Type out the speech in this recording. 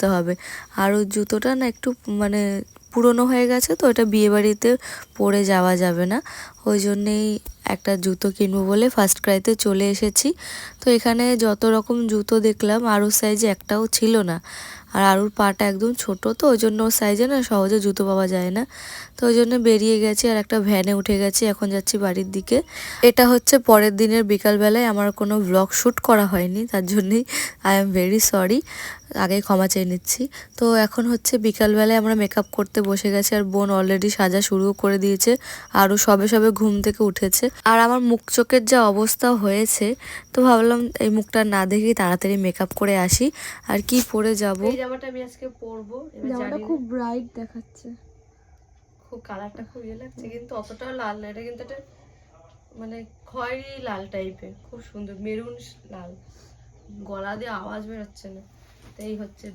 করতে হবে। আর ওই জুতোটা না একটু মানে পুরনো হয়ে গেছে, তো এটা বিয়েবাড়িতে পরে যাওয়া যাবে না, ওই জন্যেই একটা জুতো কিনবো বলে ফার্স্ট ক্রাইতে চলে এসেছি। তো এখানে যত রকম জুতো দেখলাম আরুর সাইজে একটাও ছিল না। আর আরুর পাটা একদম ছোট, তো ওই জন্য ওর সাইজে না সহজে জুতো পাওয়া যায় না। তো ওই জন্য বেরিয়ে গেছি আর একটা ভ্যানে উঠে গেছি, এখন যাচ্ছি বাড়ির দিকে। এটা হচ্ছে পরের দিনের বিকালবেলায়, আমার কোনো ব্লগ শ্যুট করা হয়নি, তার জন্যই আই এম ভেরি সরি, আগে ক্ষমা চেয়ে নিচ্ছি। তো এখন হচ্ছে বিকালবেলায় আমরা মেকআপ করতে বসে গেছি, আর বোন অলরেডি সাজা শুরু করে দিয়েছে, আরও সবে সবে ঘুম থেকে উঠেছে। আর আমার মুখ চোখের যা অবস্থা হয়েছে, তো ভাবলাম এই মুখটা না দেখেই তাড়াতাড়ি মেকআপ করে আসি। আর কি পরে যাব, এই জামাটা আমি আজকে পরবো। জামাটা খুব ব্রাইট দেখাচ্ছে, খুব কালারটা খুব ইয়ে লাগছে, কিন্তু অতটাও লাল না, এটা কিন্তু একটা মানে খয়েরি লাল টাইপের, খুব সুন্দর মেরুন লাল, গলা দিয়ে আওয়াজ বেরোচ্ছে না। তো এই হচ্ছে